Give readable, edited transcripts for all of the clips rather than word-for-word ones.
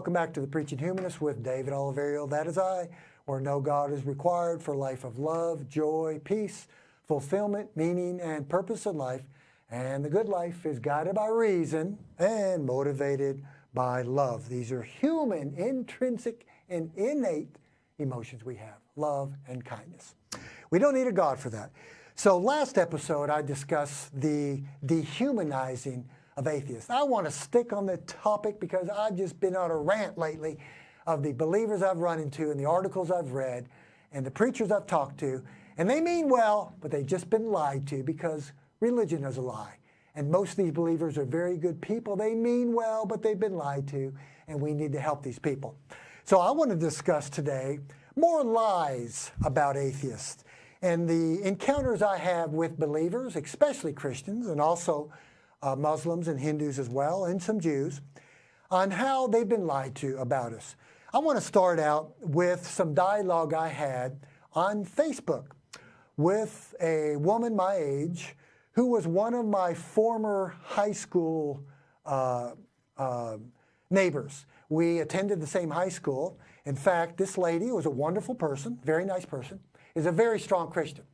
welcome back to the Preaching Humanist with David Oliverio, that is I, where no God is required for a life of love, joy, peace, fulfillment, meaning, and purpose in life. And the good life is guided by reason and motivated by love. These are human, intrinsic, and innate emotions we have, love and kindness. We don't need a God for that. So last episode, I discussed the dehumanizing of atheists. I want to stick on the topic because I've just been on a rant lately of the believers I've run into and the articles I've read and the preachers I've talked to. And they mean well, but they've just been lied to because religion is a lie. And most of these believers are very good people. They mean well, but they've been lied to, and we need to help these people. So I want to discuss today more lies about atheists and the encounters I have with believers, especially Christians, and also Muslims and Hindus as well, and some Jews, on how they've been lied to about us. I want to start out with some dialogue I had on Facebook with a woman my age who was one of my former high school neighbors. We attended the same high school. In fact, this lady was a wonderful person, very nice person, is a very strong Christian.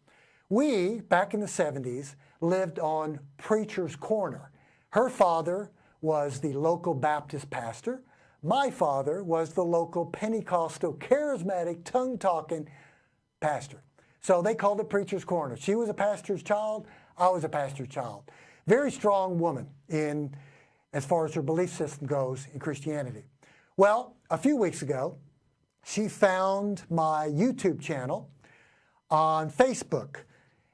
We, back in the 70s, lived on Preacher's Corner. Her father was the local Baptist pastor. My father was the local Pentecostal, charismatic, tongue-talking pastor. So they called it Preacher's Corner. She was a pastor's child. I was a pastor's child. Very strong woman as far as her belief system goes in Christianity. Well, a few weeks ago, she found my YouTube channel on Facebook.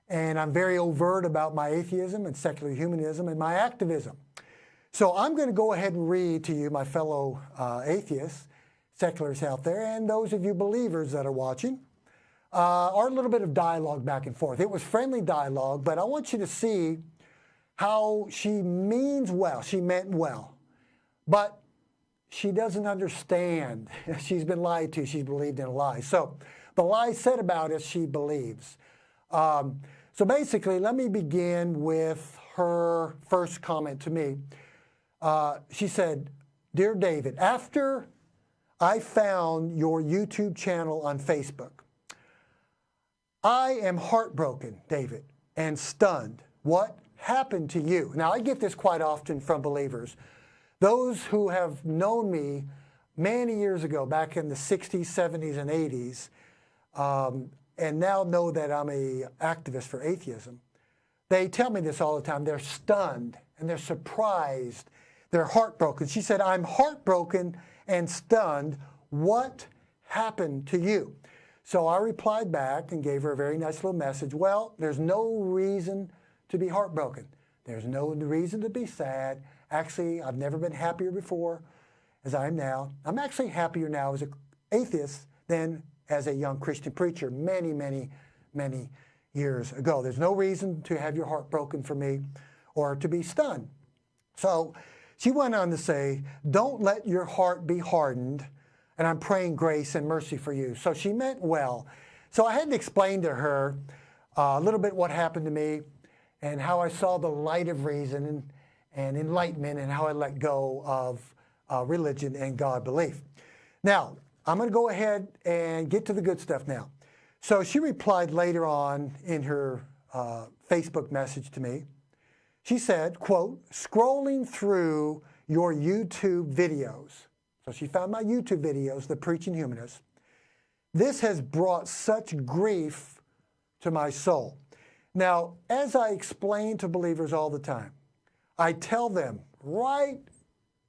And I'm very overt about my atheism and secular humanism and my activism. So I'm going to go ahead and read to you, my fellow atheists, secularists out there, and those of you believers that are watching, our little bit of dialogue back and forth. It was friendly dialogue, but I want you to see how she means well. She meant well. But she doesn't understand. She's been lied to. She's believed in a lie. So the lie said about us, she believes. So basically, let me begin with her first comment to me. She said, "Dear David, after I found your YouTube channel on Facebook, I am heartbroken, David, and stunned. What happened to you?" Now, I get this quite often from believers. Those who have known me many years ago, back in the 60s, 70s, and 80s, and now know that I'm an activist for atheism, they tell me this all the time. They're stunned and they're surprised. They're heartbroken. She said, "I'm heartbroken and stunned. What happened to you?" So I replied back and gave her a very nice little message. Well, there's no reason to be heartbroken. There's no reason to be sad. Actually, I've never been happier before as I am now. I'm actually happier now as an atheist than as a young Christian preacher many, many, many years ago. There's no reason to have your heart broken for me or to be stunned. So she went on to say, "Don't let your heart be hardened, and I'm praying grace and mercy for you." So she meant well. So I had to explain to her a little bit what happened to me and how I saw the light of reason and enlightenment and how I let go of religion and God belief. Now, I'm going to go ahead and get to the good stuff now. So she replied later on in her Facebook message to me. She said, quote, "Scrolling through your YouTube videos." So she found my YouTube videos, The Preaching Humanist. "This has brought such grief to my soul." Now, as I explain to believers all the time, I tell them right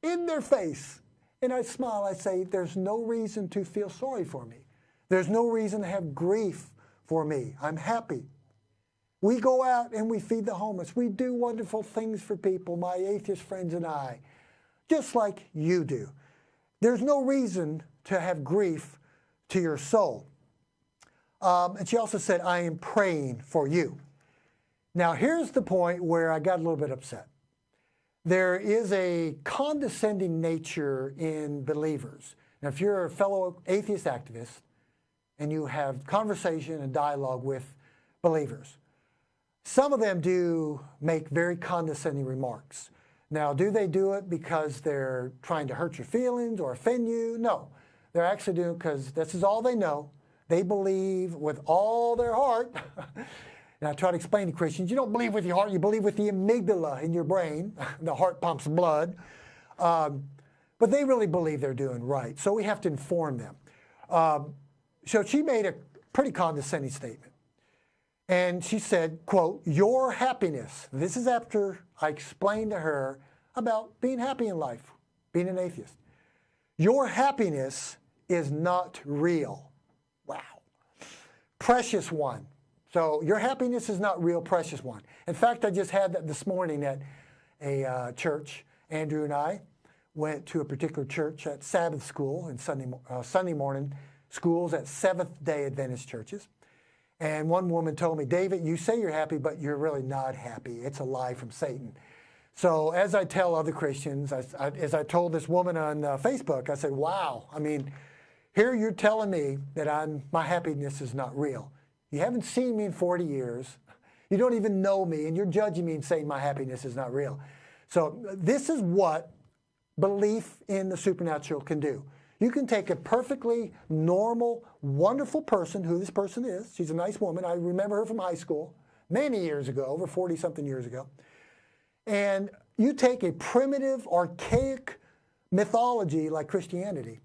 in their face, and I smile, I say, there's no reason to feel sorry for me. There's no reason to have grief for me. I'm happy. We go out and we feed the homeless. We do wonderful things for people, my atheist friends and I, just like you do. There's no reason to have grief to your soul. And she also said, "I am praying for you." Now, here's the point where I got a little bit upset. There is a condescending nature in believers. Now, if you're a fellow atheist activist and you have conversation and dialogue with believers, some of them do make very condescending remarks. Now, do they do it because they're trying to hurt your feelings or offend you? No. They're actually doing it because this is all they know. They believe with all their heart. And I try to explain to Christians, you don't believe with your heart, you believe with the amygdala in your brain. The heart pumps blood. But they really believe they're doing right. So we have to inform them. So she made a pretty condescending statement. And she said, quote, your happiness. This is after I explained to her about being happy in life, being an atheist. Your happiness is not real. Wow. Precious one. So your happiness is not real, precious one. In fact, I just had that this morning at a church. Andrew and I went to a particular church at Sabbath School and Sunday morning schools at Seventh-day Adventist churches. And one woman told me, David, you say you're happy, but you're really not happy. It's a lie from Satan. So as I tell other Christians, as I told this woman on Facebook, I said, wow, I mean, here you're telling me that my happiness is not real. You haven't seen me in 40 years. You don't even know me, and you're judging me and saying my happiness is not real. So this is what belief in the supernatural can do. You can take a perfectly normal, wonderful person, who this person is. She's a nice woman. I remember her from high school many years ago, over 40-something years ago. And you take a primitive, archaic mythology like Christianity,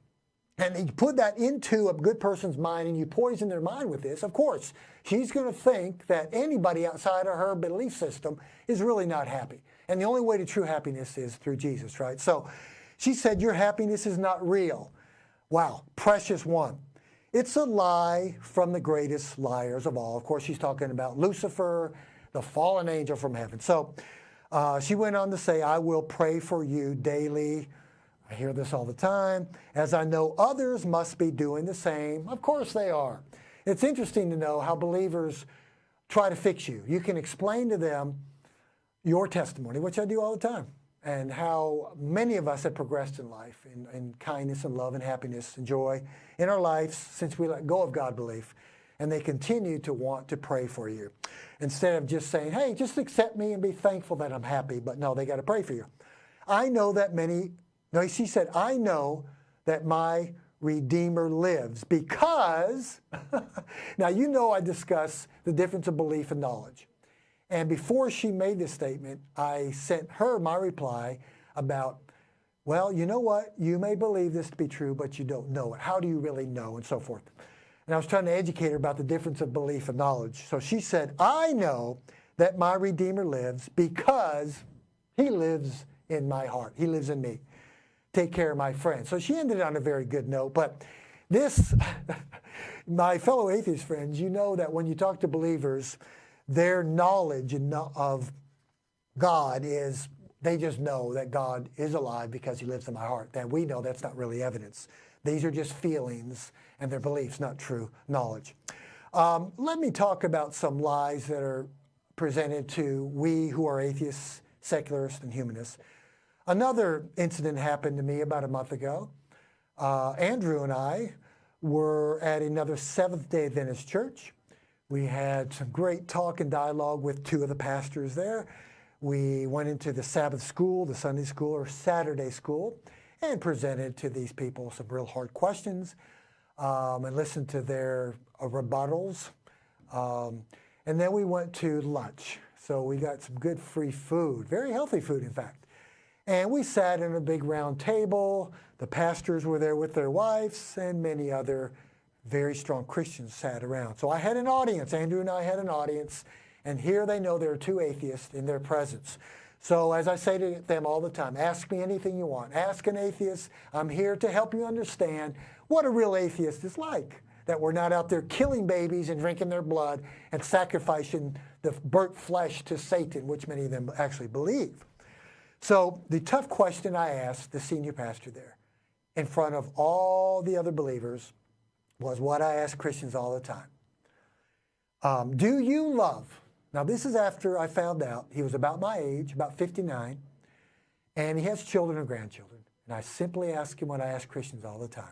and you put that into a good person's mind and you poison their mind with this, of course, she's going to think that anybody outside of her belief system is really not happy. And the only way to true happiness is through Jesus, right? So she said, your happiness is not real. Wow, precious one. It's a lie from the greatest liars of all. Of course, she's talking about Lucifer, the fallen angel from heaven. So she went on to say, I will pray for you daily. I hear this all the time, as I know others must be doing the same. Of course they are. It's interesting to know how believers try to fix you. You can explain to them your testimony, which I do all the time, and how many of us have progressed in life in kindness and love and happiness and joy in our lives since we let go of God belief. And they continue to want to pray for you. Instead of just saying, hey, just accept me and be thankful that I'm happy. But no, they got to pray for you. I know that No, she said, I know that my Redeemer lives because, now you know I discuss the difference of belief and knowledge. And before she made this statement, I sent her my reply about, well, you know what? You may believe this to be true, but you don't know it. How do you really know? And so forth. And I was trying to educate her about the difference of belief and knowledge. So she said, I know that my Redeemer lives because he lives in my heart. He lives in me. Take care of my friend. So she ended on a very good note. But this, my fellow atheist friends, you know that when you talk to believers, their knowledge of God is, they just know that God is alive because he lives in my heart. And we know that's not really evidence. These are just feelings and their beliefs, not true knowledge. Let me talk about some lies that are presented to we who are atheists, secularists, and humanists. Another incident happened to me about a month ago. Andrew and I were at another Seventh-day Adventist church. We had some great talk and dialogue with two of the pastors there. We went into the Sabbath School, the Sunday School, or Saturday School, and presented to these people some real hard questions and listened to their rebuttals. And then we went to lunch. So we got some good free food, very healthy food, in fact. And we sat at a big round table. The pastors were there with their wives, and many other very strong Christians sat around. So I had an audience. Andrew and I had an audience. And here they know there are two atheists in their presence. So as I say to them all the time, ask me anything you want. Ask an atheist. I'm here to help you understand what a real atheist is like. That we're not out there killing babies and drinking their blood and sacrificing the burnt flesh to Satan, which many of them actually believe. So the tough question I asked the senior pastor there in front of all the other believers was what I ask Christians all the time. Do you love? Now this is after I found out he was about my age, about 59, and he has children and grandchildren. And I simply ask him what I ask Christians all the time.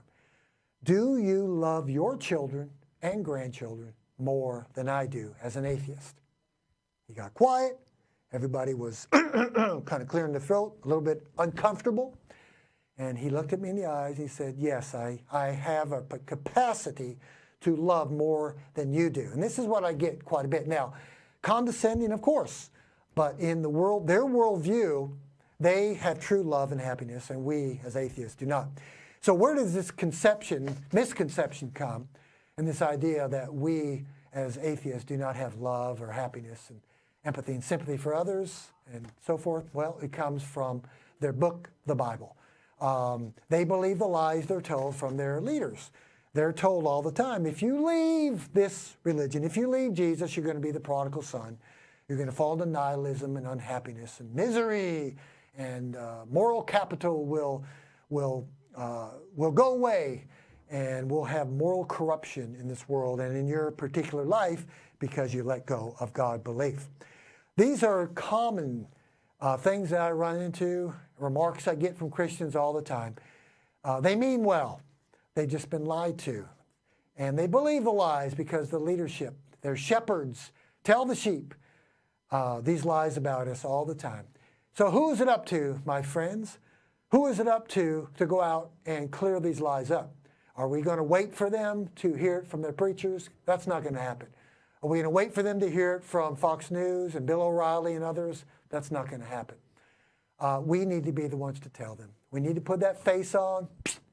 Do you love your children and grandchildren more than I do as an atheist? He got quiet. Everybody was kind of clearing the throat, a little bit uncomfortable. And he looked at me in the eyes. He said, yes, I have a capacity to love more than you do. And this is what I get quite a bit. Now, condescending, of course, but in the world, their worldview, they have true love and happiness, and we as atheists do not. So where does this misconception come, and this idea that we as atheists do not have love or happiness and empathy and sympathy for others and so forth? Well, it comes from their book, the Bible. They believe the lies they're told from their leaders. They're told all the time, if you leave this religion, if you leave Jesus, you're going to be the prodigal son. You're going to fall into nihilism and unhappiness and misery, and moral capital will go away, and we'll have moral corruption in this world and in your particular life because you let go of God belief. These are common things that I run into, remarks I get from Christians all the time. They mean well. They've just been lied to. And they believe the lies because the leadership, their shepherds, tell the sheep these lies about us all the time. So who is it up to, my friends? Who is it up to go out and clear these lies up? Are we going to wait for them to hear it from their preachers? That's not going to happen. Are we going to wait for them to hear it from Fox News and Bill O'Reilly and others? That's not going to happen. We need to be the ones to tell them. We need to put that face on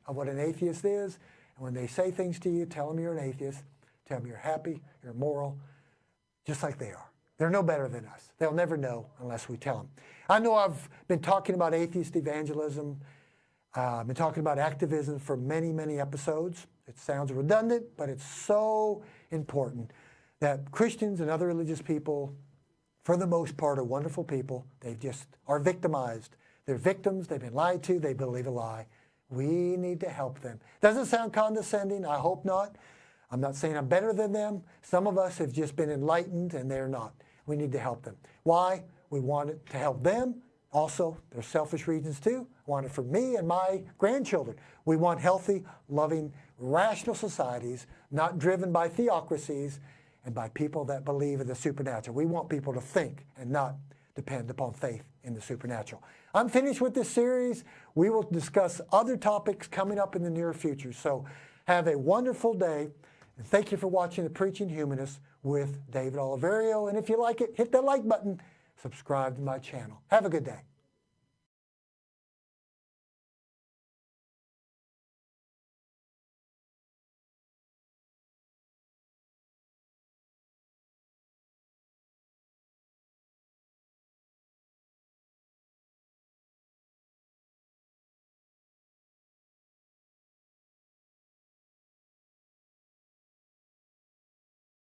of what an atheist is. And when they say things to you, tell them you're an atheist. Tell them you're happy, you're moral, just like they are. They're no better than us. They'll never know unless we tell them. I know I've been talking about atheist evangelism. I've been talking about activism for many, many episodes. It sounds redundant, but it's so important that Christians and other religious people, for the most part, are wonderful people. They just are victimized. They're victims. They've been lied to. They believe a lie. We need to help them. Doesn't sound condescending. I hope not. I'm not saying I'm better than them. Some of us have just been enlightened, and they're not. We need to help them. Why? We want it to help them. Also, there's selfish reasons too. I want it for me and my grandchildren. We want healthy, loving, rational societies, not driven by theocracies and by people that believe in the supernatural. We want people to think and not depend upon faith in the supernatural. I'm finished with this series. We will discuss other topics coming up in the near future. So have a wonderful day. And thank you for watching the Preaching Humanist with David Oliverio. And if you like it, hit that like button. Subscribe to my channel. Have a good day.